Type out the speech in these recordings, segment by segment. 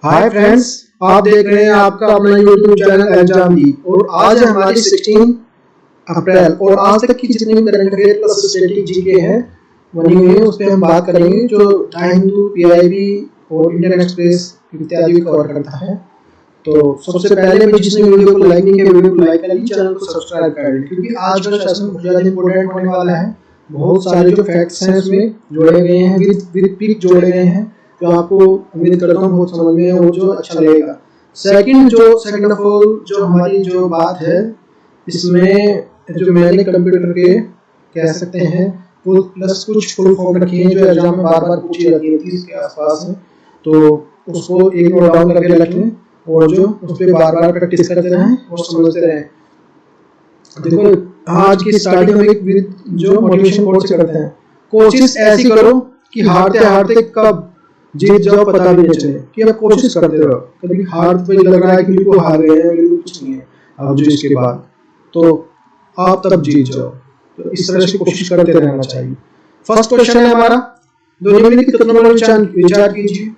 Hi friends, आप देख रहे हैं आपका अपना यूट्यूब चैनल एग्जाम दी और आज है हमारी 16 अप्रैल और आज तक की जितनी भी current affair plus static GK है बनी हुई है उस पर हम बात करेंगे जो टाइम हिंदू, पीआईबी और इंडियन एक्सप्रेस इत्यादि भी कवर करता है। तो सबसे पहले भी जिसने वीडियो को लाइक नहीं किया वीडियो को लाइक कर लीजिए, चैनल को सब्सक्राइब कर लीजिए क्योंकि आज का सेशन बहुत ज़्यादा इंपॉर्टेंट होने वाला है। बहुत सारे जो फैक्ट्स हैं इसमें जोड़े गए हैं, विद पिक जोड़े गए हैं जो आपको उम्मीद करता हूँ बहुत समझ में हो, जो अच्छा लगेगा। सेकंड ऑफ ऑल जो हमारी जो बात है इसमें जो मैंने कंप्यूटर के कह सकते हैं प्लस कुछ फुल फॉर्म रखी हैं जो एग्जाम में बार बार पूछी जाती है, 30 के आसपास है, तो उसको एक नोट डाउन करके रख लें और जो उस पर बार बार प्रैक्टिस करते रहें और समझते रहें। देखो आज की स्टार्टिंग में जो मोटिवेशन कोट से करते हैं, कोशिश ऐसी करो कि हारते हारते कब जीत जाओ पता भी नहीं चले, कि आप कोशिश करते रहो। कभी हार पे लग रहा है कि बिल्कुल हार गए हैं, बिल्कुल कुछ नहीं है अब जो इसके बाद, तो आप तब जीत जाओ। तो इस तरह से कोशिश करते रहना चाहिए। फर्स्ट क्वेश्चन है हमारा, निम्नलिखित कथनों पर विचार कीजिए।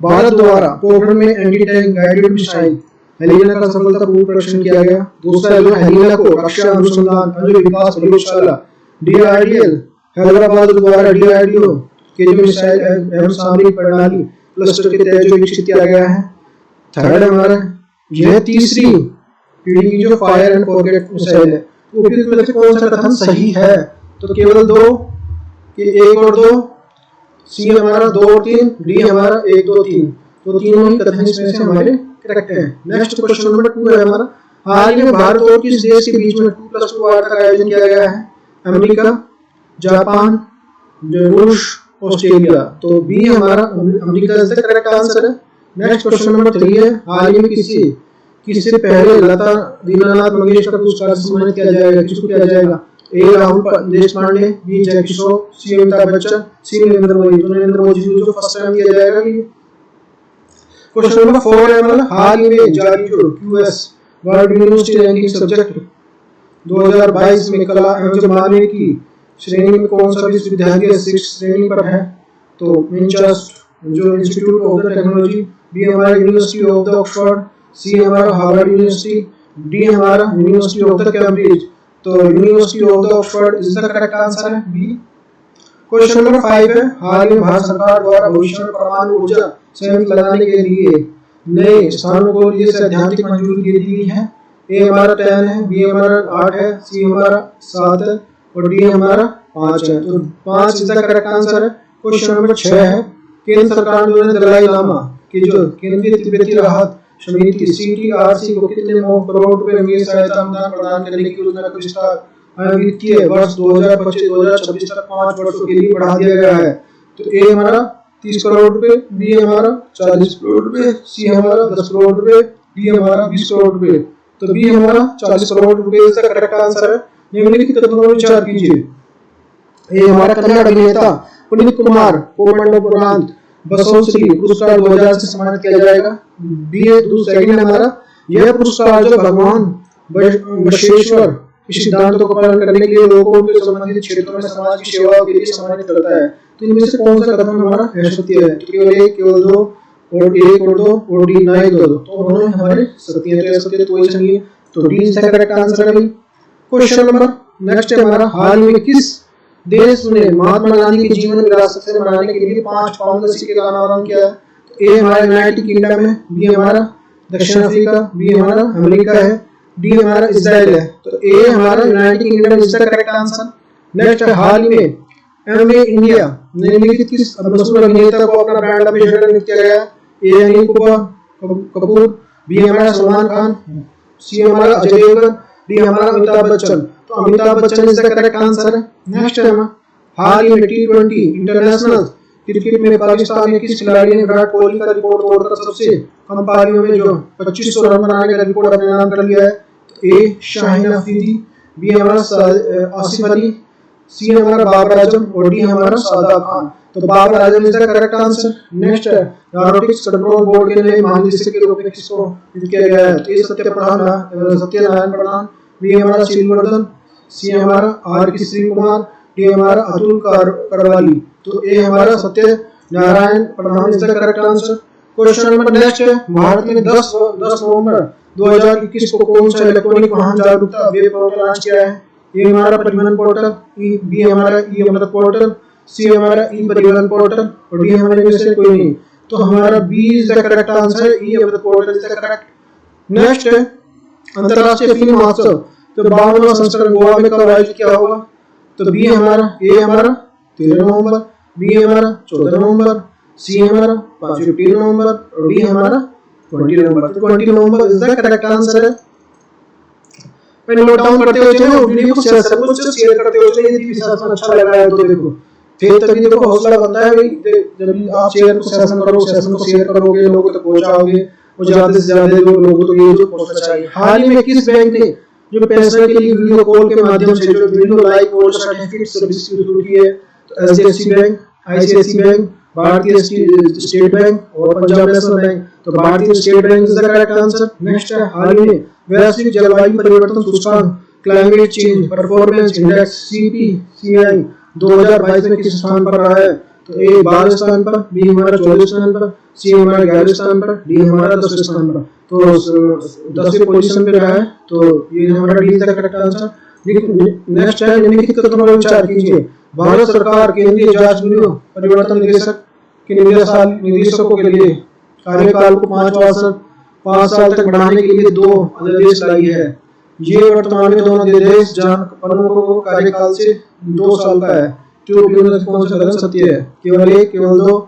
भारत द्वारा पोखरण में anti tank guided missile Helina का सफलतापूर्वक परीक्षण किया गया। दूसरा जो हेलिना को रक्षा अनुसंधान विकास प्रयोगशाला DRDL हैदराबाद द्वारा DRDO के जो मिसाइल एवं सामरिक प्रणाली क्लस्टर के तहत जो विकसित किया गया है। थर्ड हमारा यह तीसरी पीढ़ी की जो फायर एंड फॉरगेट मिसाइल है, तो उपयुक्त में कौन सा कथन सही है? तो केवल दो कि 1 और 2, सी हमारा 2 और 3, डी हमारा 1 2 3, तो तीनों ही कथन इसमें से हमारे करेक्ट है। नेक्स्ट क्वेश्चन नंबर 2 है हमारा, हाल ही में भारत और किस देश के बीच में 2+2 वार्ता का आयोजन किया गया है? अमेरिका, जापान, रूस, ऑस्ट्रेलिया, तो बी हमारा America is the correct answer है। नेक्स्ट क्वेश्चन नंबर 3 है, हाल ही में किससे पहले लता दीनानाथ मंगेशकर पुरस्कार से सम्मानित किया जाएगा? किसको किया जाएगा? ए राहुल देशपांडे, बी जय किशोर, सी अमिताभ बच्चन, सी नरेंद्र मोदी। तो नरेंद्र मोदी जी को फर्स्ट टाइम किया जाएगा। क्वेश्चन नंबर 4 है हमारा, हाल ही में जारी जो QS world university ranking subject 2022 में कला एवं मानव की श्रेणी में कौन सा विश्वविद्यालय 6th श्रेणी पर है? तो विंचेस्टर जो institute of the technology, B हमारा university of the Oxford, C हमारा हार्वर्ड यूनिवर्सिटी, डी हमारा यूनिवर्सिटी ऑफ द कैम्ब्रिज। तो university of the Oxford is the correct answer है, बी। क्वेश्चन नंबर 5 है, हाल ही में भारत सरकार द्वारा भविष्य में परमाणु ऊर्जा संयंत्र लगाने के लिए नए स्थानों को लिए सैद्धांतिक मंजूरी दे दी गई है। ए हमारा 10 है, बी हमारा 8 है, सी हमारा 7 है और डी हमारा 5 है। तो 5 इज द करेक्ट आंसर है। क्वेश्चन नंबर 6 है, केंद्र सरकार ने दलाई लामा की जो केंद्रीय तिब्बती राहत समिति CTRC को कितने करोड़ रुपए निवेश सहायता अनुदान प्रदान करने की योजना को विस्तार वित्तीय वर्ष 2025-2026 तक 5 वर्षों के लिए बढ़ा दिया गया है? तो ए हमारा 30 करोड़ रुपए, बी हमारा 40 करोड़ रुपए, सी हमारा 10 करोड़ रुपए, डी हमारा 20 करोड़ रुपए। तो बी हमारा 40 करोड़ रुपए इसका करेक्ट आंसर है। निम्नलिखित कथनों पर विचार कीजिए। ये हमारा कन्नड़ अभिनेता पुनीत कुमार को मरणोपरांत बसवश्री पुरस्कार 2000 से सम्मानित किया जाएगा। बी सेकंड हमारा, यह पुरस्कार जो भगवान बसवेश्वर के सिद्धांतों को पालन करने के लिए लोगों के संबंधित क्षेत्रों में समाज की सेवा के लिए सम्मानित करता है। तो इनमें से कौन सा कथन हमारा सत्य है? तो केवल 1, केवल 2 और 1 और 2 और डी ना 1 2, तो दोनों हमारे सत्य है। तो सत्य तो वही नहीं है, तो डी इसका करेक्ट आंसर है भाई। क्वेश्चन नंबर नेक्स्ट है हमारा, हाल में किस देश ने महात्मा गांधी के जीवन विरासत से मनाने के लिए 5 पाउंड सिक्के का अनावरण किया है? ए हमारा यूनाइटेड किंगडम है, बी हमारा दक्षिण अफ्रीका, बी हमारा अमेरिका है, डी हमारा इजराइल है। तो ए हमारा United kingdom is the correct answer. Next है, हाल में एमवे इंडिया निम्नलिखित किस मशहूर अभिनेता को अपना ब्रांड एम्बेसडर नियुक्त किया गया? ए अनिल कपूर, बी हमारा सलमान खान, सी हमारा अजय देवगन, डी हमारा अमिताभ बच्चन। तो Amitabh Bachchan is the correct answer है। नेक्स्ट है हमारा, हाल ही में T20 इंटरनेशनल क्रिकेट में पाकिस्तान के किस खिलाड़ी ने विराट कोहली का रिकॉर्ड तोड़कर सबसे कम पारियों में जो 2500 रन बनाने का रिकॉर्ड अपने नाम कर लिया है? तो ए शाहीन अफरीदी, बी हमारा आसिफ अली, सी हमारा बाबर आजम और डी हमारा शादाब खान। तो Babar Azam is the correct answer. Next है, एरोनॉटिक्स कंट्रोल बोर्ड के नए महानिदेशक के रूप में किसको नियुक्त किया गया है? तो ए सत्यनारायण प्रधान, बी हमारा श्रीवर्धन, सी हमारा R के श्री कुमार, डी हमारा अतुल करवाली। तो ए हमारा Satyanarayan Pradhan is the correct answer. Question number next है, भारत में 10 नवंबर 2021 को कौन सा इलेक्ट्रॉनिक वाहन जागरूकता वेब पोर्टल लॉन्च किया है? ए हमारा परिवहन पोर्टल, बी हमारा ई अमृत पोर्टल, सी हमारा ई परिवहन पोर्टल और डी हमारे में से कोई नहीं। तो हमारा B is the correct answer, E Amrit portal is the correct. Next है अंतरराष्ट्रीय फिल्म महोत्सव तो 52वां संस्करण गोवा में कब आयोजित किया होगा? तो बी हमारा ए हमारा 13 नवंबर, बी हमारा 14 नवंबर, सी हमारा 15 नवंबर और डी हमारा 20 नवंबर। तो 20 November is the correct answer है। पहले नोट डाउन करते हुए चलो, वीडियो को शेयर करते हुए चलिए। यदि सेशन अच्छा लगा है तो देखो, फिर तभी देखो हौसला बनता है भाई। जब आप शेयर को सेशन शेयर करोगे, लोगों तक पहुंचाओगे और ज्यादा से ज्यादा लोगों तक ये जो पहुंचना चाहिए। हाल ही में किस बैंक ने जो पैसे के लिए वीडियो कॉल के माध्यम से जो वीडियो लाइव और सर्टिफिकेट सर्विस शुरू की है? तो एचडीएफसी बैंक, आईसीआईसी बैंक, भारतीय स्टेट बैंक और पंजाब नेशनल बैंक। तो भारतीय state bank is the correct answer. Next है, हाल ही में वैश्विक जलवायु परिवर्तन सूचकांक climate change performance index CPCI 2022 में किस स्थान पर रहा है? तो ए 12 स्थान पर, बी हमारा 14 स्थान पर, सी हमारा 11 स्थान पर, डी हमारा 10 स्थान पर। तो 10वीं पोजीशन पे रहा है, तो ये हमारा D is the correct answer. Next है, निम्नलिखित कथनों पर विचार कीजिए। भारत सरकार केंद्रीय जांच ब्यूरो परिवर्तन निदेशक के निदेशकों के लिए कार्यकाल को 5 साल तक बढ़ाने के लिए 2 अध्यादेश लाई है। ये वर्तमान में दोनों अध्यादेश प्रमुखों को कार्यकाल से 2 साल का है। तो कौन सा कदम सत्य है? केवल 1, केवल 2,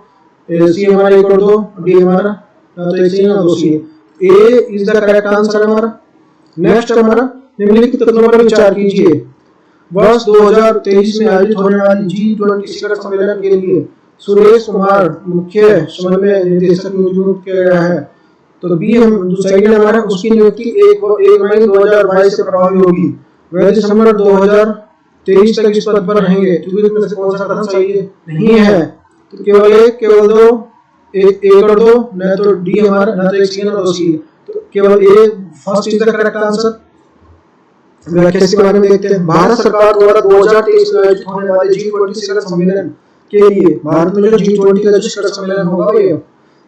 सी हमारा 1 और 2, डी हमारा तो 1 सी ना 2 सी। ए इज द करेक्ट आंसर हमारा। नेक्स्ट हमारा, निम्नलिखित कथनों पर विचार कीजिए। वर्ष 2023 में आयोजित होने वाली G20 शिखर सम्मेलन के लिए सुरेश कुमार मुख्य समन्वय निदेशक नियुक्त किया गया है। तो बी हम जो सही है हमारा, उसकी नियुक्ति 1 मई 2022 से प्रभावी होगी। वह दिसंबर 2023 तक इस पद पर रहेंगे। तो से कौन सा कथन सही नहीं है? तो केवल 1, केवल 2, 1 और 2, न तो डी हमारा न तो 1 सी न 2 सी। तो केवल A first is the correct answer. व्याख्या के बारे में देखते हैं। भारत सरकार द्वारा 2023 में आयोजित होने वाले G20 शिखर सम्मेलन के लिए भारत में जो G20 का शिखर सम्मेलन होगा ये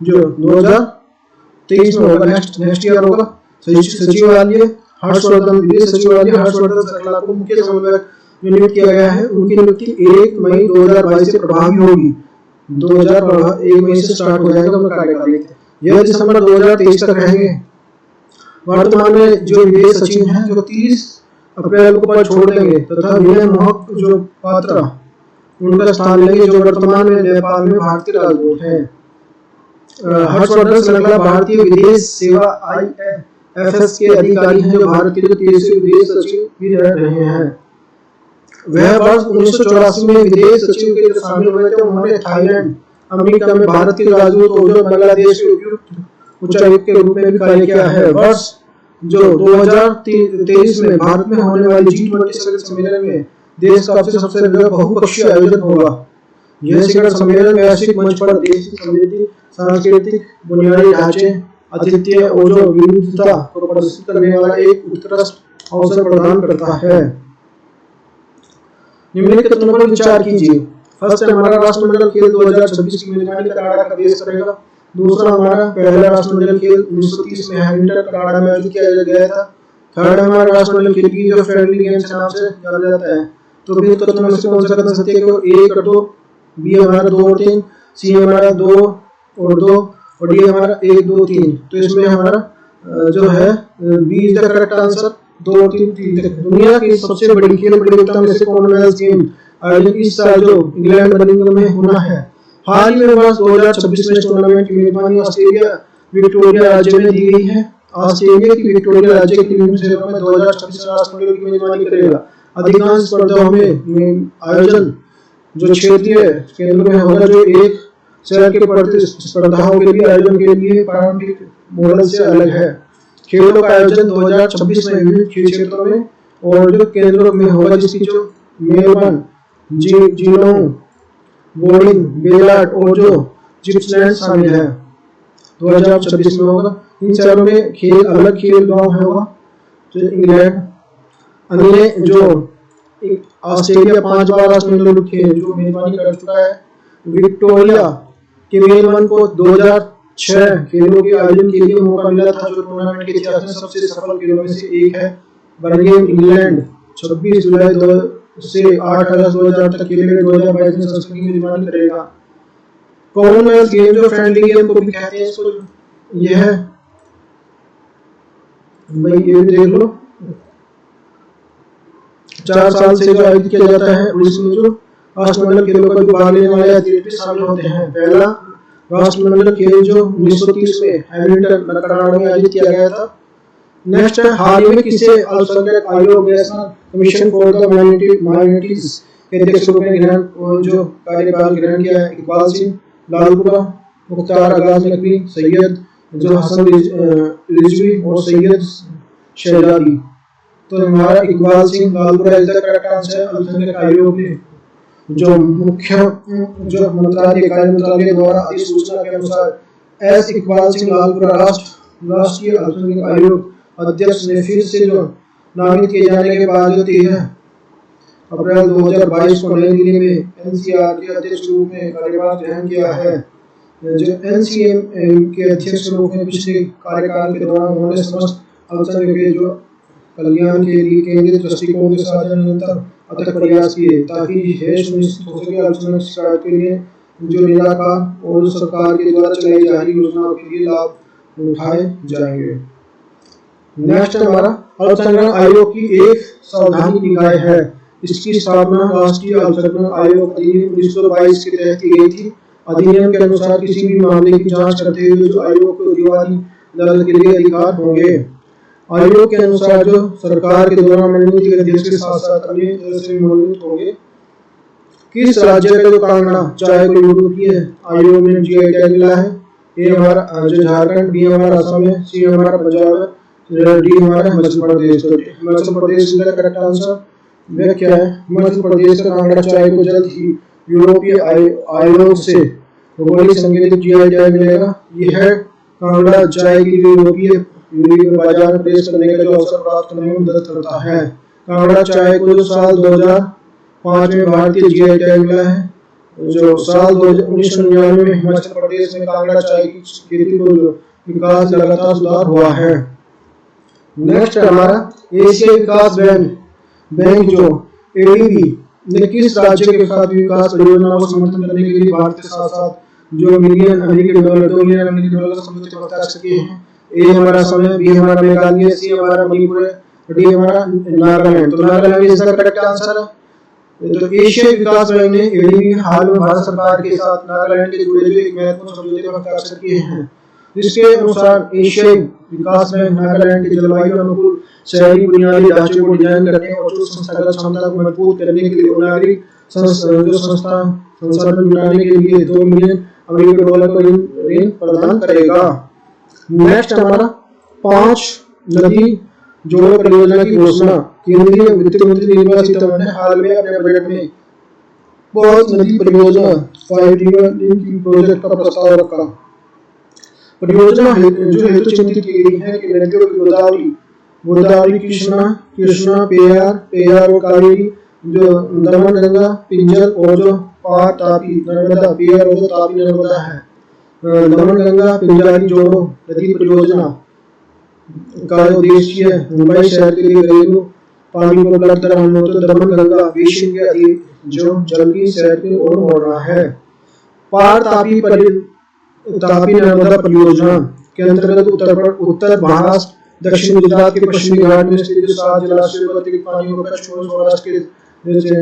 जो 2023 में होगा, नेक्स्ट ईयर होगा। सचिवालय हर्षवर्धन, विदेश सचिवालय हर्षवर्धन श्रृंखला को मुख्य समन्वयक नियुक्त किया गया है। उनकी नियुक्ति 1 मई 2022 से प्रभावी होगी। 1 मई से स्टार्ट हो जाएगा उनका कार्यकाल। यह दिसंबर 2023 तक रहेंगे। वर्तमान में जो विदेश सचिव हैं जो 30 अप्रैल को पद छोड़ देंगे तथा विनय मोहक जो पात्रा उनका स्थान लेंगे, जो वर्तमान में नेपाल में भारतीय राजदूत हैं। हर्षवर्धन श्रृंखला भारतीय विदेश सेवा IFS के अधिकारी हैं, जो भारत के 30वें विदेश सचिव भी रह रहे हैं। वह वर्ष 1984 में विदेश सचिव के लिए शामिल हुए थे। उन्होंने थाईलैंड, अमेरिका में भारत के राजदूत और बांग्लादेश के उच्चायुक्त के रूप में भी कार्य किया है। वर्ष जो 2023 में भारत में होने वाली G20 शिखर सम्मेलन में देश का सबसे बड़ा बहुपक्षीय आयोजन होगा। यह शिखर सम्मेलन वैश्विक मंच पर देश की समृद्धि, सांस्कृतिक बुनियादी ढांचे, अद्वितीय और जो विविधता को प्रदर्शित करने वाला एक उत्कृष्ट अवसर प्रदान करता है। निम्नलिखित कथनों पर विचार कीजिए। फर्स्ट हमारा राष्ट्रमंडल खेल 2026 की मेजबानी कनाडा का देश करेगा। दूसरा हमारा पहला राष्ट्रमंडल खेल 1930 में हैमिल्टन कनाडा में आयोजित किया गया था। थर्ड हमारा राष्ट्रमंडल खेल की जो फ्रेंडली गेम्स के नाम से जाना जाता है। तो फिर कथनों में से कौन सा कथन सत्य है? 1 और 2, बी हमारा 2 और 3, सी हमारा 2 और 2 और डी हमारा 1, 2, 3। तो इसमें हमारा जो है B is the correct answer. 2 और 3 तक दुनिया की सबसे बड़ी खेल प्रतियोगिता में से कॉमनवेल्थ गेम आयोजन इस साल जो इंग्लैंड बर्मिंघम में होना है। हाल ही में वर्ष 2026 में टूर्नामेंट की मेजबानी ऑस्ट्रेलिया विक्टोरिया राज्य में दी गई है। ऑस्ट्रेलिया की विक्टोरिया राज्य के विभिन्न शहरों में 2026 राष्ट्रमंडल की मेजबानी करेगा। अधिकांश स्पर्धाओं में आयोजन जो क्षेत्रीय केंद्रों में होगा, जो एक शहर के प्रतिस्पर्धाओं के लिए आयोजन के लिए पारंपरिक मॉडल से अलग है। खेलों का आयोजन 2026 में विभिन्न खेल क्षेत्रों में और जो केंद्रों में होगा, जिसकी जो मेलबर्न, जीलोंग, बोर्डिंग, बेलाट और जो जिप्सलैंड शामिल है 2026 में होगा। इन शहरों में खेल अलग खेल गांव होगा। तो इंग्लैंड अन्य जो ऑस्ट्रेलिया 5 बार राष्ट्रमंडल खेल जो मेजबानी कर चुका है। विक्टोरिया के मेलबर्न को 2000 6 खेलों के आयोजन के लिए मौका मिला था, जो टूर्नामेंट के इतिहास में सबसे सफल खेलों में से एक है। बर्मिंघम इंग्लैंड 26 जुलाई से 8 अगस्त 2000 तक खेले गए 2022 में संस्करण की मेजबानी करेगा। कॉमनवेल्थ गेम जो फ्रेंडली गेम को भी कहते हैं इसको, यह भाई ये भी देख लो 4 साल से जो आयोजित किया जाता है, और इसमें जो राष्ट्रमंडल खेलों का जो भाग लेने वाले एथलीट भी शामिल होते हैं। पहला राष्ट्रमंडल खेल जो 1930 में हैमिल्टन कनाडा में आयोजित किया गया था। नेक्स्ट है, हाल ही में किसे अल्पसंख्यक आयोग national commission for the minorities के अध्यक्ष रूप में जो कार्यभार ग्रहण किया है? इकबाल सिंह लालपुरा, मुख्तार अब्बास नकवी, सैयद जो हसन रिजवी और सैयद शहजादी। तो हमारा Iqbal Singh Lalpura is the correct answer. अल्पसंख्यक आयोग ने जो मुख्य जो मंत्रालय कार्य मंत्रालय द्वारा अधिसूचना के अनुसार एस इकबाल सिंह लालपुरा राष्ट्रीय अल्पसंख्यक आयोग अध्यक्ष ने फिर से जो नामित किए जाने के बाद जो 13 अप्रैल 2022 को नई दिल्ली में एनसीआर के अध्यक्ष रूप में कार्यभार ग्रहण किया है। जो एनसीएम के अध्यक्ष रूप में पिछले कार्यकाल के दौरान उन्होंने समस्त अल्पसंख्यक के जो कल्याण के लिए केंद्रित दृष्टिकोण के साथ निरंतर अथक प्रयास किए, ताकि यह सुनिश्चित हो सके अल्पसंख्यक शिकायत के लिए जो निराकार और सरकार के द्वारा चलाई जा रही योजनाओं के लिए लाभ उठाए जाएंगे। नेक्स्ट हमारा अल्पसंख्यक आयोग की एक संवैधानिक निकाय है। इसकी स्थापना राष्ट्रीय अल्पसंख्यक आयोग अधिनियम 1922 के तहत की गई थी। अधिनियम के अनुसार किसी भी मामले की जांच करते हुए जो आयोग को दीवानी अदालत के लिए अधिकार होंगे। आयोग के अनुसार जो सरकार के द्वारा मनोनीत अध्यक्ष के साथ साथ अन्य सदस्य भी मनोनीत होंगे। किस राज्य का जो कांगड़ा चाय को यूरोपीय आयोग में जीआई टैग मिला है? ए हमारा जो झारखंड, बी हमारा असम है, सी हमारा पंजाब है, डी हमारा हिमाचल प्रदेश। तो Himachal Pradesh is the correct answer. वह क्या है? हिमाचल प्रदेश का कांगड़ा चाय को जल्द ही यूरोपीय आयोग से भौगोलिक संकेतित जीआई टैग मिलेगा। यह कांगड़ा चाय की यूरोपीय बाजार में प्रवेश करने का जो अवसर प्राप्त करने में मदद करता है। कांगड़ा चाय को जो साल 2005 में भारतीय जीआई टैग मिला है। जो साल 1999 में हिमाचल प्रदेश में कांगड़ा चाय की खेती को जो विकास लगातार सुधार हुआ है। नेक्स्ट हमारा एशियाई विकास बैंक जो एडीबी ने किस राज्य के साथ विकास परियोजनाओं को समर्थन करने के लिए भारत के साथ साथ जो $2 मिलियन का समझौते पर हस्ताक्षर किए हैं? ए हमारा असम है, बी हमारा मेघालय, सी हमारा मणिपुर है, डी हमारा नागालैंड। तो नागालैंड इसका करेक्ट आंसर है। तो एशियाई विकास बैंक ने एडीबी हाल में भारत सरकार के साथ नागालैंड के जुड़े जो एक महत्वपूर्ण समझौते पर हस्ताक्षर किए हैं। जिसके अनुसार एशियाई विकास बैंक नागालैंड के जलवायु अनुकूल शहरी बुनियादी ढांचे को डिजाइन करने और जो संस्थागत क्षमता को मजबूत करने के लिए नागरिक संसाधन जुटाने के लिए $2 मिलियन को ऋण प्रदान करेगा। नेक्स्ट हमारा 5 नदी जोड़ो परियोजना की घोषणा केंद्रीय वित्त मंत्री निर्मला सीतारमण ने हाल में अपने बजट में 5 नदी परियोजना 5 रिवर लिंकिंग प्रोजेक्ट का प्रस्ताव रखा। परियोजना जो हेतु चिंतित की गई है कि नदियों की गोदावरी, कृष्णा, पेयार और कावेरी, जो दमन, गंगा, पिंजल और जो पार तापी नर्मदा, पेयार और जो तापी नर्मदा है। दमन गंगा पिंजारी जोड़ो नदी परियोजना का उद्देश्य मुंबई शहर के लिए घरेलू पानी को उपलब्ध कराना हो। तो दमन गंगा बेसिन के अधीन जो जल की शहर की ओर बढ़ रहा है। पार तापी नर्मदा परियोजना के अंतर्गत उत्तर महाराष्ट्र, दक्षिण गुजरात के पश्चिमी घाट में स्थित 7 जलाशयों को अतिरिक्त पानी को पश्चिम सौराष्ट्र के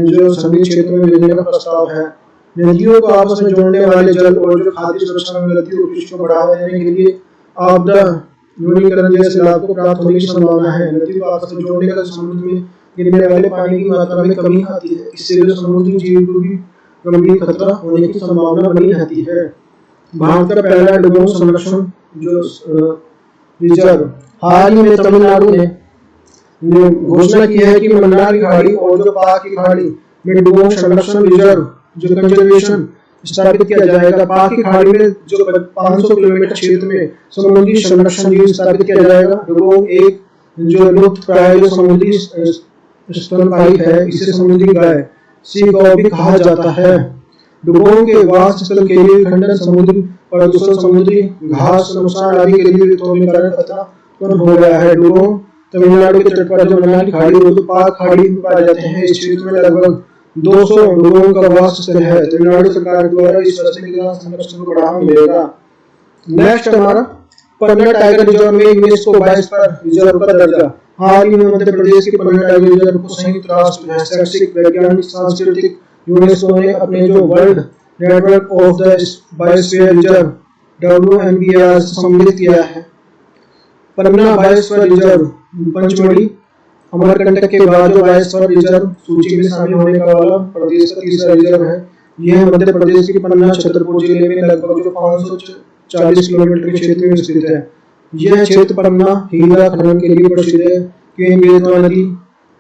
जो सभी क्षेत्रों में भेजने का प्रस्ताव है। नदियों को आपस में जोड़ने वाले जल और जो खाद्य सुरक्षा में नदियों को कृषि को बढ़ावा देने के लिए आपदा न्यूनीकरण जैसे लाभ को प्राप्त होने की संभावना है। नदियों को आपस में जोड़ने का समुद्र में गिरने वाले पानी की मात्रा में कमी आती है। इससे जो समुद्री जीव को भी गंभीर खतरा होने की संभावना बनी रहती है। भारत का पहला डुबोंग संरक्षण जो रिजर्व हाल ही में तमिलनाडु ने घोषणा की है कि मन्नार की खाड़ी और जो पाक की खाड़ी में डुबोंग संरक्षण रिजर्व जो कंजर्वेशन स्थापित किया जाएगा। पाक की खाड़ी में जो 500 किलोमीटर क्षेत्र में समुद्री संरक्षण रिजर्व स्थापित किया जाएगा। डुबोंग एक जो लुप्तप्राय जो समुद्री स्तनपायी है, इसे समुद्री गाय सी गौ भी कहा जाता है। डुगोंग के वास स्थल के लिए खंडन, समुद्री प्रदूषण, समुद्री घास नुकसान आदि के लिए तो में कारण खतरा उत्पन्न हो गया है। डुगोंग तमिलनाडु के तट पर जो मनाली खाड़ी और पाक खाड़ी में पाए जाते हैं। इस क्षेत्र में लगभग 200 डुगोंग का वास स्थल है। तमिलनाडु सरकार द्वारा इस राष्ट्रीय निगरानी संरक्षण को बढ़ावा मिलेगा। नेक्स्ट हमारा पन्ना टाइगर रिजर्व में यूनेस्को 22 पर रिजर्व का दर्जा। हाल ही में मध्य प्रदेश के पन्ना टाइगर रिजर्व को संयुक्त राष्ट्र शैक्षिक, वैज्ञानिक, सांस्कृतिक यूनेस्को ने अपने जो world network of the biosphere reserve WNBR सम्मिलित किया है। पन्ना बायोस्फीयर रिजर्व पंचमढ़ी अमरकंटक के बाद जो बायोस्फीयर रिजर्व सूची में शामिल होने का वाला प्रदेश का तीसरा रिजर्व है। यह मध्य प्रदेश के पन्ना छतरपुर जिले में लगभग जो 540 किलोमीटर के क्षेत्र में स्थित है। यह क्षेत्र पन्ना हीरा खनन के लिए प्रसिद्ध है। केन-बेतवा नदी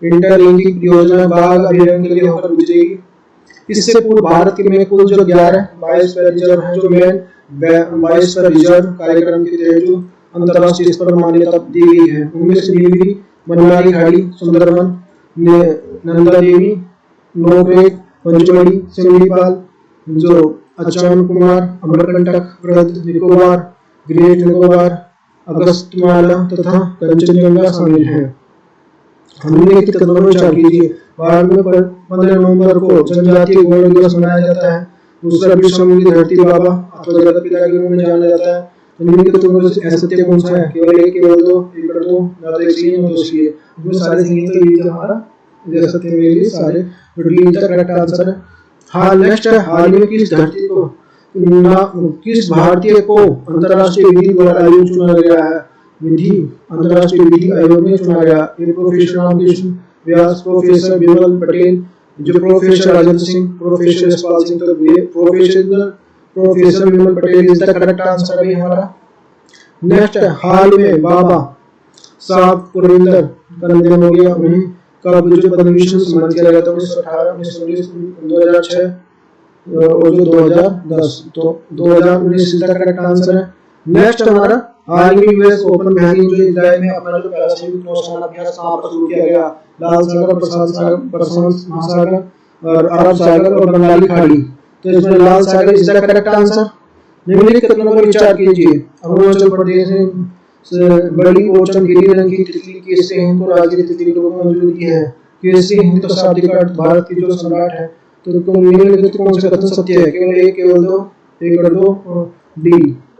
इंटरलिंकिंग परियोजना बाघ अभयारण्य के लिए होकर गुजरेगी। इससे पूर्व भारत में कुल जो 11 बायोस्फीयर रिजर्व है, जो मेन बायोस्फीयर रिजर्व कार्यक्रम के तहत जो अंतर्राष्ट्रीय स्तर पर मान्यता दी गई है। उनमें से नीलगिरी, बनवारी खाड़ी, सुंदरबन, नंदा देवी, नोकरेक, पंचमढ़ी, सिमलीपाल, जो अचान कुमार, अमरकंटक, वृहद निकोबार, ग्रेट निकोबार, अगस्त्यमाला तथा कंचनजंगा शामिल हैं। हमने के कदमों में विचार कीजिए। भारत में 15 नवंबर को जनजातीय गौरव दिवस मनाया जाता है। दूसरा विश्व में धरती बाबा अथवा जगत पिता के रूप में जाना जाता है। तो निम्न के तुम असत्य कौन सा है? केवल एक, केवल दो, एक कर दो, या तो एक सही है, दो सही है। इसमें सारे सही तो ये हमारा असत्य में ये सारे डी का करेक्ट आंसर है। हाँ, नेक्स्ट है, हाल में किस धरती को किस भारतीय को अंतर्राष्ट्रीय विधि द्वारा आयोग चुना गया है? विधि अंतर्राष्ट्रीय विधि आयोग में चुना गया। ये प्रोफेसर रामकृष्ण व्यास, प्रोफेसर विमल पटेल, जो प्रोफेसर राजेंद्र सिंह, प्रोफेसर यशपाल सिंह, तो professor Vimal Patel is the correct answer है हमारा। नेक्स्ट है, हाल में बाबा साहब पुरेंद्र का निधन हो गया। उन्हें कब जो पद्म विभूषण से सम्मानित किया गया था? 1918, 1919, 2006 और जो 2010। तो 2019 इसका करेक्ट आंसर है। नेक्स्ट हमारा, हाल में यूएस ओपन में जो इजराइल में अपना जो पैराशूट नौसेना अभ्यास वहां पर शुरू किया गया। लाल सागर, प्रशांत महासागर और अरब सागर और बंगाली खाड़ी। तो इसमें लाल सागर इसका करेक्ट आंसर। निम्नलिखित कथनों पर विचार कीजिए। अरुणाचल प्रदेश से बड़ी ओचन गिरी रंग की तितली केसरी हिंद को राज्य की तितली को मंजूरी है। केसरी हिंद का शाब्दिक अर्थ भारत की जो सम्राट है। तो निम्नलिखित कौन सा कथन सत्य है? केवल एक, केवल दो, एक कर दो, डी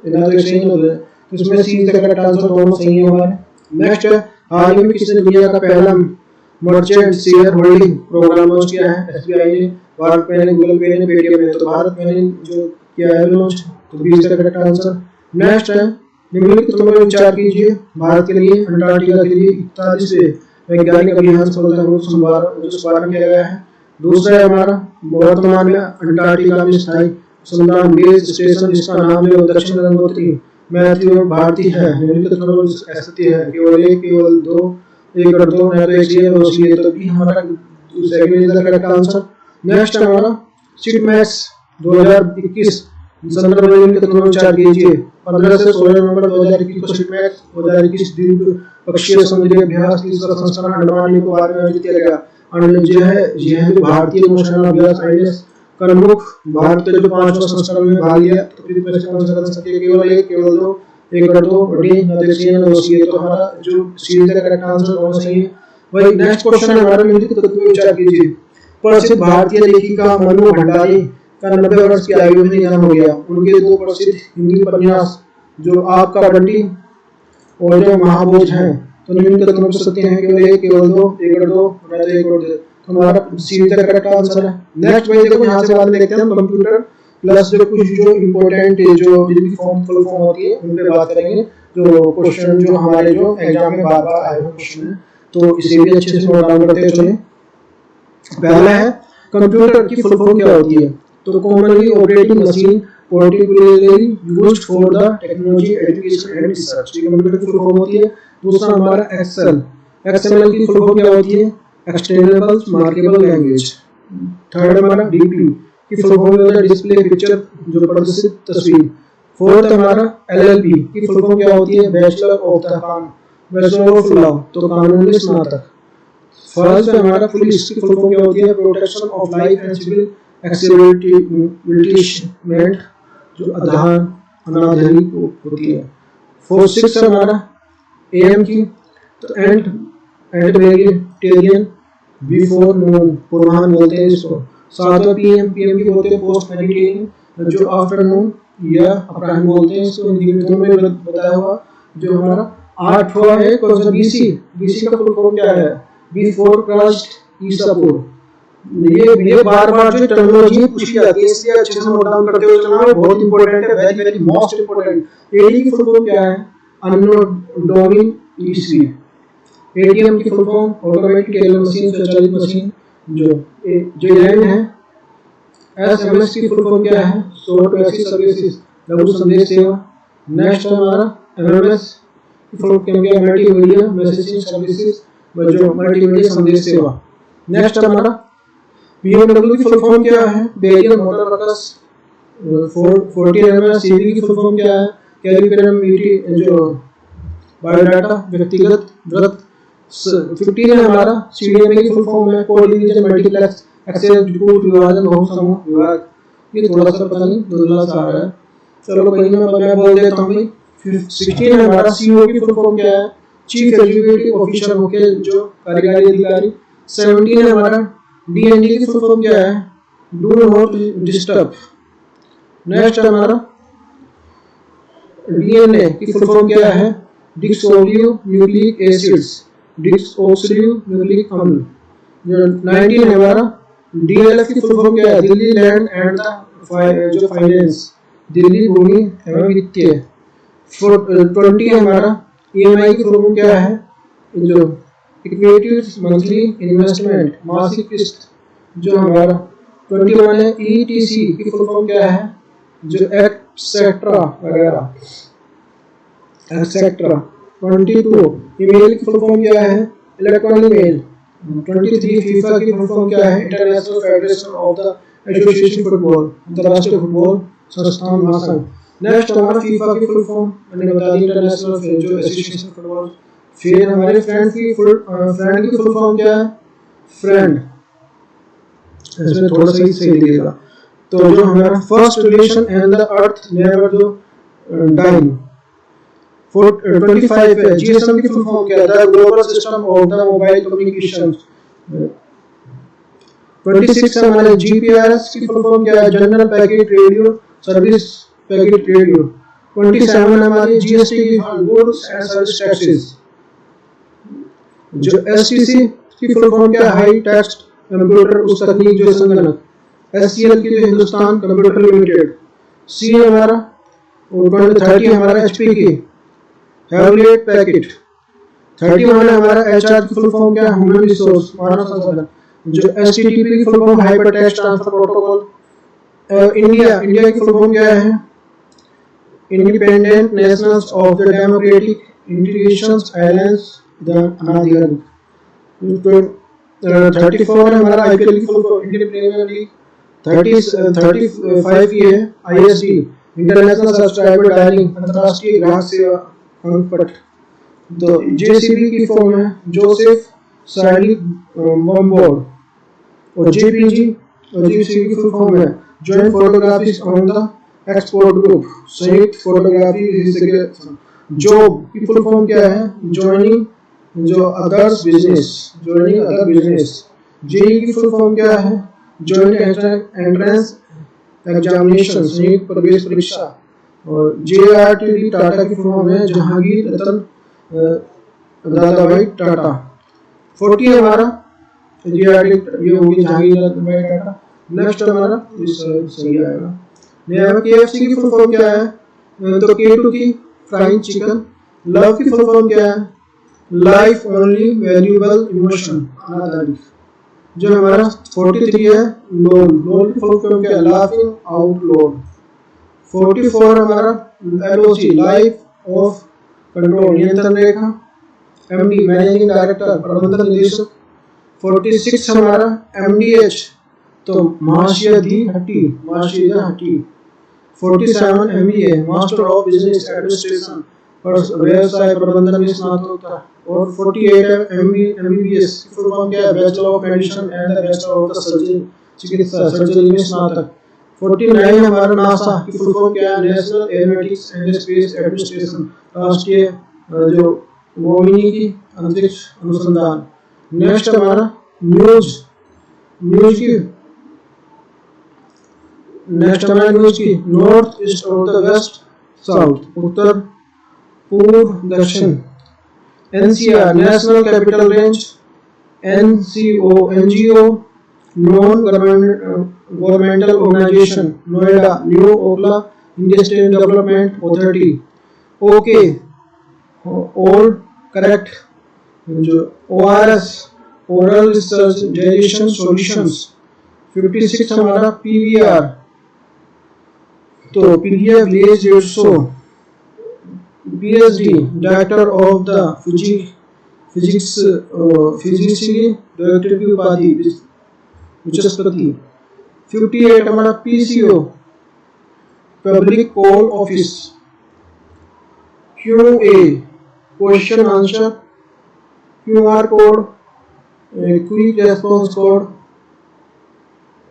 इन्हें सही हो गया। तो इसमें सी का करेक्ट आंसर दोनों सही है हमारे। नेक्स्ट है, हाल में किसने दुनिया का पहला merchant share holding program launch किया है? एसबीआई ने, भारत पे ने, गूगल पे ने, पेटीएम ने। तो भारत में ने जो किया है लॉन्च, तो बी इसका करेक्ट आंसर। नेक्स्ट है, निम्नलिखित तुम विचार कीजिए। भारत के लिए अंटार्कटिका के लिए 41वें वैज्ञानिक अभियान सफलतापूर्वक शुभारंभ किया गया है। दूसरा है हमारा, वर्तमान में अंटार्कटिका में स्थायी अनुसंधान बेस स्टेशन जिसका नाम जो दक्षिण गंगोत्री मैथ्यू और भारती है। निम्नलिखित तुम सत्य है? केवल एक, केवल दो, एक कर दो, या तो एक सही है, दो सही है। तो भी हमारा second is the correct answer. Next हमारा, शिपमैक्स 2021 संदर्भ में कितने विचार कीजिए। 15 से 16 नवंबर 2021 को शिपमैक्स 2021 द्विपक्षीय समुद्री अभ्यास तीसरा संस्करण अंडमान निकोबार में आयोजित किया गया। यह जो भारतीय नौसेना अभ्यास INS करमुख भारत के जो 5वां संस्करण में भाग लिया। तो फिर कौन सा कथन सत्य? केवल एक, केवल दो, एक कर दो, डी या तो सी है, दो सी है। तो हमारा जो सी का करेक्ट आंसर दोनों सही है। वही नेक्स्ट क्वेश्चन है हमारा, निम्नलिखित तत्व विचार कीजिए। प्रसिद्ध भारतीय लेखिका मनु भंडारी का 90 वर्ष की आयु में निधन हो गया। उनके दो प्रसिद्ध हिंदी उपन्यास जो आपका बंटी और जो महाभोज हैं। तो निम्नलिखित कथनों पर सत्य है? केवल एक, केवल दो, एक कर दो, या तो एक कर दो। तो हमारा सी का करेक्ट आंसर है। नेक्स्ट भाई देखो, यहाँ से बात देखते हैं हम कंप्यूटर प्लस जो कुछ जो इम्पोर्टेंट जो जिनकी फुल फॉर्म होती है उन पे बात करेंगे। जो क्वेश्चन जो हमारे जो एग्जाम में बार बार आए हुए क्वेश्चन है, तो इसे भी अच्छे से नोट डाउन करते हैं। चलिए, पहला है, कंप्यूटर की फुल फॉर्म क्या होती है? तो commonly operating machine particularly used for the technology education and research, ये कंप्यूटर की फुल फॉर्म होती है। दूसरा हमारा एक्सेल, एक्सएमएल की फुल फॉर्म क्या होती है? Extendable markable language. थर्ड हमारा डीपी की फुल फॉर्म होता है डिस्प्ले पिक्चर, जो प्रदर्शित तस्वीर। फोर्थ हमारा एलएलबी की फुल फॉर्म क्या होती है? बैचलर ऑफ द कानून, बैचलर ऑफ लॉ, तो कानून में स्नातक। फर्स्ट हमारा पुलिस की फुल फॉर्म क्या होती है? Protection of life and civil एक्सेबिलिटीमेंट जो अनाधारी होती है। 4-6 हमारा AM की, तो एंड वेजिटेरियन बिफोर नून, पूर्वाह्न बोलते हैं इसको। 7वां PM की बोलते हैं पोस्ट मेडिटेरियन, जो आफ्टरनून या अपराह्न बोलते हैं इसको, हिंदी में दोनों में बताया हुआ। जो हमारा 8वां है कौन सा, BC का फुल फॉर्म क्या है, बिफोर क्राइस्ट, ईसा पूर्व। ये बार जो टर्मिनोलॉजी पूछी जाती है, इसलिए अच्छे से नोट डाउन करते हुए चलना है, बहुत इंपॉर्टेंट है, very very most important. AD की फुल फॉर्म क्या है, अनोडोमिन ईस्वी। ATM की full form automatic teller machine, स्वचालित मशीन। जो 11 है SMS की फुल फॉर्म क्या है, शॉर्ट मैसेज सर्विसेज, लघु संदेश सेवा। नेक्स्ट हमारा MMS की फुल फॉर्म क्या है, मल्टीमीडिया मैसेजिंग सर्विसेज, जो मल्टीमीडिया संदेश सेवा। नेक्स्ट हमारा BMW की फुल फॉर्म क्या है, बेरियल मोटर वर्कर्स। 14 हमारा CV की फुल फॉर्म क्या है, कैलिब्रेटिविटी, जो बायोडाटा व्यक्तिगत व्रत। 15 है हमारा CDMA की फुल फॉर्म है, कोऑर्डिनेशन मल्टीप्लेक्स एक्सेस डिस्ट्रीब्यूट विभाजन बहु समूह विभाग। ये थोड़ा सा पता नहीं धुंधला सा आ रहा है, चलो कोई नहीं, मैं बोल देता हूँ भाई। फिर 16 है हमारा CO की फुल फॉर्म क्या है, चीफ एग्जीक्यूटिव ऑफिसर, मुख्य जो कार्यकारी अधिकारी। 17 है हमारा DND की फुल फॉर्म क्या है, डू नॉट डिस्टर्ब। नेक्स्ट हमारा DNA की फुल फॉर्म क्या है, डिसऑक्सिरिबो न्यूक्लिक एसिड्स, डिसऑक्सिरिबो न्यूक्लिक अम्ल। जो 19 है हमारा DLF की फुल फॉर्म क्या है, दिल्ली लैंड एंड द जो फाइनेंस, दिल्ली भूमि एवं वित्तीय। 20 है हमारा EMI की फुल फॉर्म क्या है, जो इक्विटी मंथली इन्वेस्टमेंट, मासिक किस्त। जो हमारा 21 है ETC की फुल फॉर्म क्या है, जो एक्सेट्रा वगैरह, एक्सेट्रा। 22 ईमेल की फुल फॉर्म क्या है, इलेक्ट्रॉनिक मेल। 23 फीफा की फुल फॉर्म क्या है, international federation of the association football, अंतरराष्ट्रीय फुटबॉल संस्थान महासंघ। नेक्स्ट हमारा फीफा की फुल फॉर्म मैंने बता दी, इंटरनेशनल जो एसोसिएशन फुटबॉल। फिर हमारे फ्रेंड की फुल फॉर्म क्या है, फ्रेंड। इसमें थोड़ा सा ही सही दिएगा। तो जो हमारा first relation and the earth never जो डाइंग। 25 है GSM की फुल फॉर्म क्या है, the global system of the mobile communication. 26 है हमारे GPRS की फुल फॉर्म क्या है, general packet radio service packet radio. 27 हमारे GST की गुड्स एंड सर्विस टैक्सेस। जो STC की फुल फॉर्म क्या है, हाई टेक्स्ट कंप्यूटर उस तकनीक जो संगणक। SCL की जो हिंदुस्तान कंप्यूटर लिमिटेड। C हमारा 30 हमारा HP की हेवलेट पैकेट। 31 हमारा HR की फुल फॉर्म क्या है, ह्यूमन रिसोर्स, मानव संसाधन। जो HTTP की full form hyper text transfer protocol. India की फुल फॉर्म क्या है, independent nations of the democratic integration alliance the अनाधिकृत। 34 है हमारा IPL की full form, Indian premier league. 35 ये है ISD, इंटरनेशनल सब्सक्राइबर डायलिंग, अंतरराष्ट्रीय ग्राहक सेवा अंकपट। तो JCB की फॉर्म है जोसेफ साइली बॉम्बोर्ड। और JPG की फुल फॉर्म है joint photographics on the export group, संयुक्त फोटोग्राफी। जॉब की फुल फॉर्म क्या है, जॉइनिंग जो others business, joining other business. JEE की फुल फॉर्म क्या है, जॉइंट एंट्रेंस एग्जामिनेशन, संयुक्त प्रवेश परीक्षा। और JRTD टाटा की फुल फॉर्म है जहांगीर रतन दादाभाई टाटा। 40 है हमारा JRTD, ये होगी जहांगीर रतन भाई टाटा। नेक्स्ट हमारा सही आएगा। KFC की फुल फॉर्म क्या है, तो K2 की फ्राइंग चिकन। लव की फुल फॉर्म क्या है, लाइफ ओनली वैल्यूएबल इमोशन, अनादारी। जो हमारा 43 है लोन की फुल फॉर्म क्या है, लाफिंग आउट लोन। 44 हमारा LOC, लाइफ ऑफ कंट्रोल, नियंत्रण रेखा। MD मैनेजिंग डायरेक्टर, प्रबंधन निदेशक। 46 हमारा MDH, तो महाशयधी हट्टी, 47 MEA, master of business administration, व्यवसाय प्रबंधन में स्नातकोत्तर। और 48 है MBBS, फुल फॉर्म क्या है, bachelor of medicine and the bachelor of the चिकित्सा सर्जरी में स्नातक। 49 हमारा नासा की फुल फॉर्म क्या है, national aeronautics and space administration, राष्ट्रीय जो मोहिनी की अंतरिक्ष अनुसंधान। नेक्स्ट हमारा न्यूज, न्यूज की नेक्स्ट हमारा न्यूज की नॉर्थ ईस्ट और द वेस्ट साउथ, उत्तर पूर्व दक्षिण। NCR national capital range, NCO NGO non governmental organisation, Noida new Okhla industrial development authority. Okay all correct, जो ORS oral research digestion solutions. 56 हमारा पीवीआर, तो PVR village 150, PhD director of the physics director की उपाधि विचस्पति। 58 हमारा PCO public call office. QA question answer, QR code quick response code.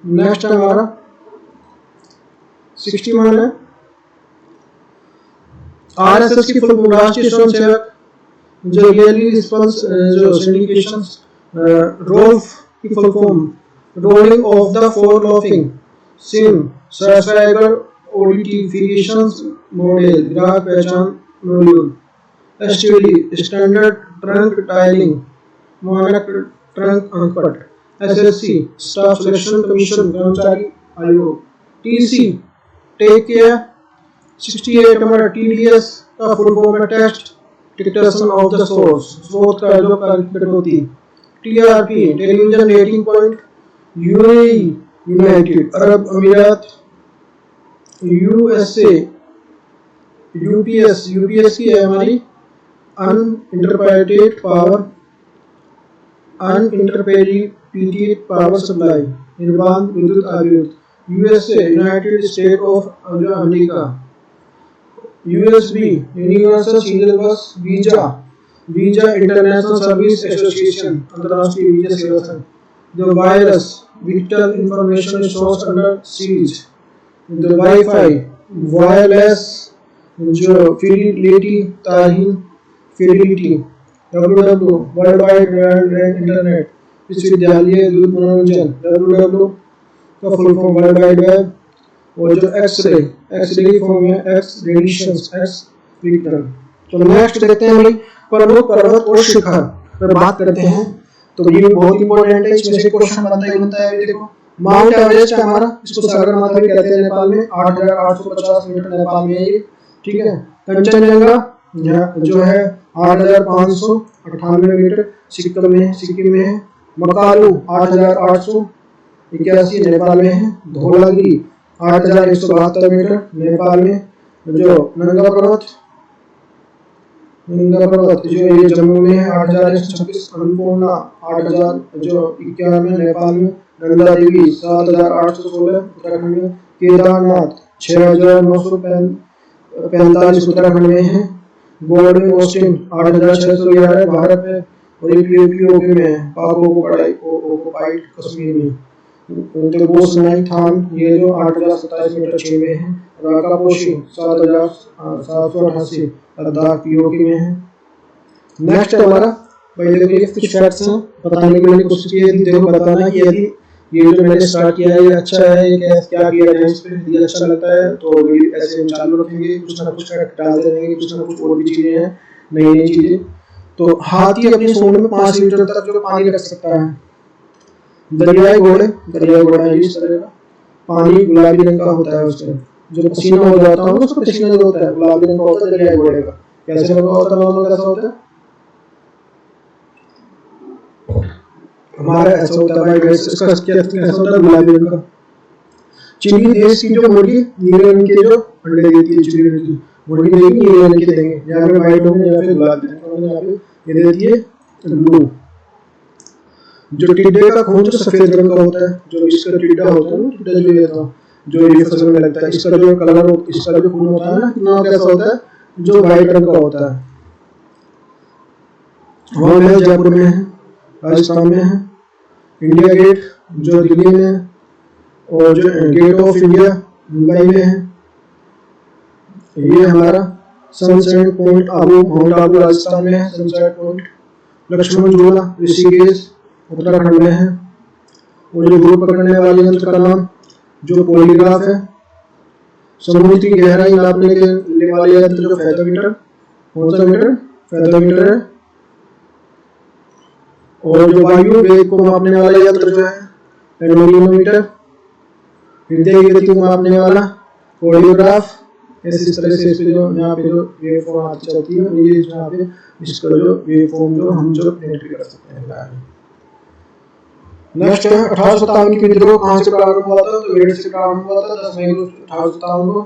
Next हमारा 61 है RSS की full form, राष्ट्रीय स्वयं सेवक जो रियली रिस्पॉन्स जो सिंडिकेशंस। रोल्फ की full form, rolling of the floor laughing SIM subscriber identifications model, ग्राहक पहचान मॉड्यूल। एसटीडी स्टैंडर्ड ट्रंक टाइलिंग, मानक ट्रंक अंकपट। एसएससी स्टाफ सिलेक्शन कमीशन, कर्मचारी आयोग। TC take care. 68 हमारा टीडीएस का फुल फॉर्म है test detection of the source, स्रोत का जो कटौती। TRP television rating point. UAE united Arab अमीरात। यूएसए यूपीएस, यूपीएस की है हमारी अनइंटरप्रेटेड पावर, अनइंटरप्रेटेड पावर सप्लाई, निर्बाध विद्युत आपूर्ति। USA united state of America. USB universal serial bus visa, visa international service association, अंतर्राष्ट्रीय वीजा सेवा संघ। The virus victor information resource under siege. The wifi wireless जो फिडिलिटी ताहीन fidelity. WW world wide internet, विश्वविद्यालय दूर मनोरंजन। WW का full form world wide web. और जो एक्सरे, एक्सरे की फॉर्म है एक्स रेडिएशंस, एक्स विक्टर। तो नेक्स्ट देखते हैं भाई प्रमुख पर्वत और शिखर पर बात करते हैं। तो ये बहुत इंपॉर्टेंट है, इसमें से क्वेश्चन बनता है। देखो माउंट एवरेस्ट है हमारा, इसको सागर माथा भी कहते हैं नेपाल में, 8850 मीटर नेपाल में है ये, ठीक है। कंचनजंगा जो है 8598 मीटर सिक्किम में है। मकालू 8881 नेपाल में है। धौलागिरी 8172 मीटर नेपाल में। जो नंगा पर्वत जो ये जम्मू में है 8126। अन्नपूर्णा 8000 जो 91 नेपाल में। नंदा देवी 7816 उत्तराखंड में। केदारनाथ 6945 उत्तराखंड में है। गोल्डन ऑस्टिन 8611 भारत में। और यूपी में है। पाक कश्मीर में। थान ये जो 8027 मीटर 6 में है। राकापोशी 7788 लद्दाख पीओके में है। नेक्स्ट हमारा भाई देखो ये कुछ फैक्ट्स हैं बताने के लिए कोशिश की है। देखो बताना कि यदि ये जो मैंने स्टार्ट किया है ये अच्छा है, ये क्या किया जाए इस पे, यदि अच्छा लगता है तो ऐसे हम चालू रखेंगे, कुछ ना कुछ फैक्ट डालते रहेंगे, कुछ ना कुछ और भी चीजें हैं, नई नई चीजें। तो हाथी अपनी सूंड में 5 लीटर तक जो पानी रख सकता है। दरियाई घोड़े इस तरह का पानी गुलाबी रंग का होता है, उससे जो पसीना हो जाता है उसका पसीना जो होता है गुलाबी रंग का होता है दरियाई घोड़े का। कैसे रंग का होता है, नॉर्मल कैसा होता है हमारा ऐसा होता है भाई, इसका कैसा होता है गुलाबी रंग का। चीनी देश की जो मुर्गी नीले रंग के जो अंडे देती है, चीनी की मुर्गी देगी नीले रंग के देंगे, यहाँ पे व्हाइट होंगे या फिर गुलाबी रंग, यहाँ पे ये देती है ब्लू। जो टिड्डे का खून जो सफेद रंग का होता है, जो इसका टिड्डा होता है ना, टिड्डा जो ये था जो ये फसल में लगता है, इसका जो कलर इसका जो खून होता है ना, कितना कैसा होता है, जो व्हाइट रंग का होता है। हवा महल जयपुर में है, राजस्थान में है। इंडिया गेट जो दिल्ली में है। और जो गेट ऑफ इंडिया मुंबई में है, ये हमारा sunset point mount Abu Rajasthan में है, सनसेट पॉइंट। लक्ष्मण झूला ऋषिकेश उत्तराखंड में है। और जो दूर पकड़ने वाले यंत्र का नाम जो पॉलीग्राफ है। समुद्र की गहराई नापने के वाले यंत्र जो फेथोमीटर, कौन सा मीटर? फेथोमीटर है। और जो वायु वेग को मापने वाला यंत्र जो है एनोमीटर। हृदय की गति को मापने वाला कोरियोग्राफ। इस तरह से इसमें जो यहाँ पे जो वेव फॉर्म आती चलती है, ये यहाँ पे इसका जो वेव फॉर्म जो हम जो एंट्री कर सकते हैं। नेक्स्ट है 1857 की विद्रोह कहाँ से प्रारंभ हुआ था? तो मेरठ से प्रारंभ हुआ था 10 मई 1857 को।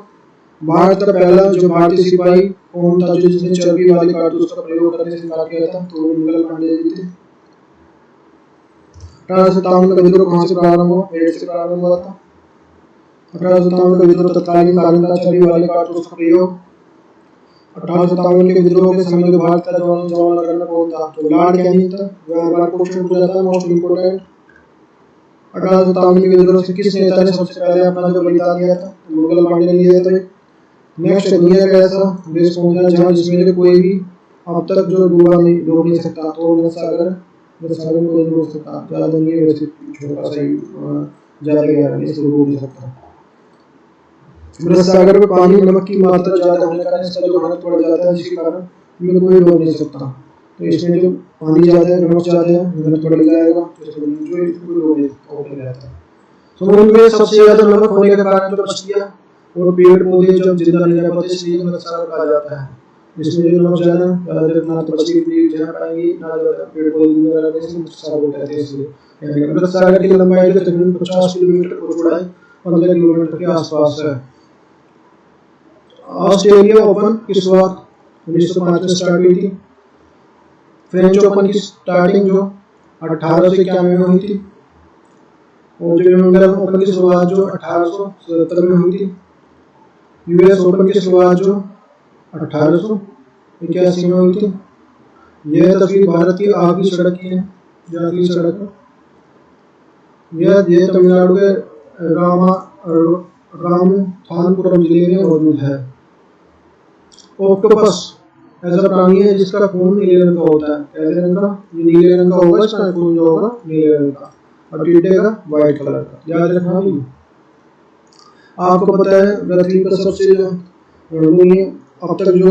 भारत का पहला जो भारतीय सिपाही कौन था जो जिसने चर्बी वाले कारतूस का प्रयोग करने से इनकार किया था? तो मंगल पांडे जी थे। 1857 का विद्रोह कहाँ से प्रारंभ हुआ? मेरठ से प्रारंभ हुआ था। 1857 का विद्रोह तत्कालीन कालीन था चर्बी वाले कारतूस का प्रयोग। 1857 के विद्रोह के समय जो भारत का जवान रनर कौन था? तो लॉर्ड कैनिंग था। वह बार क्वेश्चन पूछा जाता है, मोस्ट इंपोर्टेंट। 1857 के विद्रोह से किस नेता ने सबसे पहले अपना जो बलिदान दिया था? तो मंगल पांडे ने दिया था। नेक्स्ट दुनिया का ऐसा देश कौन सा जहाँ जिसमें कोई भी अब तक जो डूब नहीं सकता? तो मृत सागर में कोई डूब सकता, ज्यादा नहीं है, वैसे छोटा सा ही ज्यादा गहरा नहीं, इसको डूब नहीं सकता। मृत सागर में पानी नमक की मात्रा ज्यादा होने का इसका जो घनत्व बढ़ जाता है, जिसके कारण इनमें कोई डूब नहीं सकता। तो इसमें जो पानी ज्यादा है, नमक ज्यादा है, घनत्व बढ़ जाएगा, तो इसमें जो कोई डूब नहीं रहता। समुद्र में सबसे ज्यादा नमक होने के कारण जो मछलियां और पेड़ पौधे जब जिंदा नहीं रह पाते, इसलिए मृत सागर कहा जाता है। इसमें जो नमक ज्यादा ना तो मछली जहाँ पाएंगी ना ज्यादा पेड़ पौधे जिंदा रहते हैं, मृत सागर कहते हैं। इसलिए मृत सागर की लंबाई जो तकरीबन 50 किलोमीटर और चौड़ाई 15 किलोमीटर के आसपास है। ऑस्ट्रेलिया ओपन की शुरुआत 1905 में स्टार्ट हुई थी। फ्रेंच ओपन की स्टार्टिंग जो 1891 में हुई थी। और जो विंबलडन ओपन की शुरुआत जो 1877 में हुई थी। यूएस ओपन की शुरुआत जो 1881 में हुई थी। यह तस्वीर भारत की आखिरी सड़क की है, जो आखिरी सड़क है। यह तमिलनाडु के रामनाथपुरम जिले में मौजूद है। ऑक्टोपस ऐसा प्राणी है जिसका खून नीले रंग का होता है। कैसे रंग का? ये नीले रंग का होगा, इसका खून जो होगा नीले रंग का, और टिड्डे का व्हाइट कलर का। याद रखना भी। आपको पता है पृथ्वी का सबसे जो अब तक जो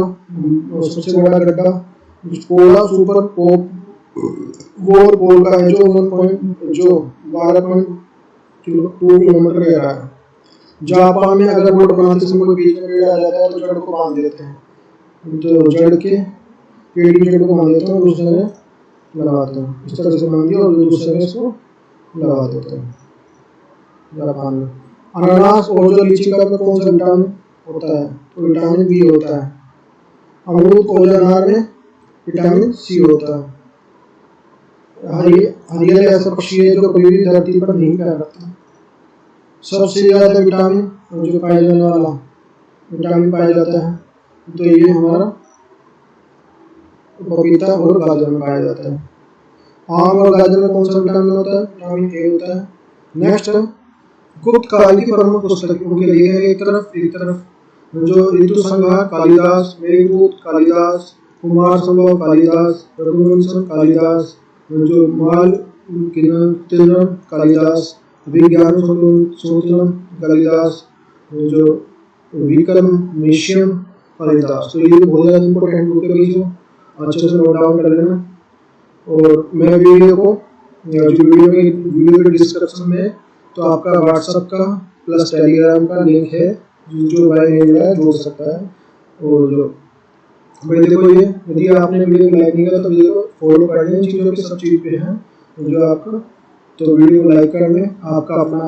सबसे बड़ा गड्ढा पोला सुपर पोल का है, जो 12.2 किलोमीटर गहरा है। जापान में अगर बोट बनाते समय कोई बीच में पेड़ आ जाता है तो जड़ को बांध देते हैं, तो जड़ के पेड़ की जड़ को बांध देते हैं और दूसरे में लगाते हैं। इस तरह से बांध दिया और दूसरे में इसको लगा देते हैं। जापान में अनानास और जो लीची का में कौन सा विटामिन होता है? तो विटामिन बी होता है। अमरूद और अनार में विटामिन सी होता है। हरियल ऐसा पक्षी है जो कभी भी धरती पर नहीं पैर रखता। सबसे ज्यादा विटामिन जो पाया जाने वाला विटामिन पाया जाता है, तो ये हमारा पपीता और गाजर में पाया जाता है। आम और गाजर में कौन सा विटामिन होता है? विटामिन ए होता है। नेक्स्ट गुप्त काल की प्रमुख पुस्तक उनके लिए है। एक तरफ जो ऋतु संहार कालिदास, मेघदूत कालिदास, कुमार संभव कालिदास, रघुवंशम कालिदास, जो माल तिलम कालिदास, विज्ञान सूत्रम कालिदास, जो विक्रम मिशियम कालिदास। तो ये बहुत ज्यादा इंपॉर्टेंट बुक है, जो अच्छे से नोट डाउन कर लेना। और मैं वीडियो के डिस्क्रिप्शन में तो आपका व्हाट्सएप का प्लस टेलीग्राम का लिंक है, जो भाई जोड़ सकता है। और जो भाई देखो, ये यदि आपने वीडियो को लाइक नहीं किया तो वीडियो को फॉलो कर लें, चीज़ों पे सब चीज़ पे है जो आपका। तो वीडियो को लाइक कर लें। आपका अपना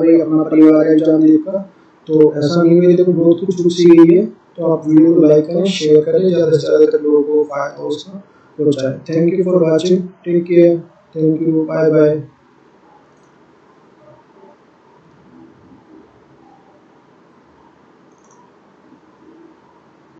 परिवार है एग्जाम देगा, तो ऐसा नहीं है, देखो बहुत कुछ सी गई है। तो आप वीडियो को लाइक करें, शेयर करें, ज़्यादा से ज़्यादा तक लोगों को फायदा हो उसका पहुँचाएं। Thank you for watching, take care, thank you, bye bye.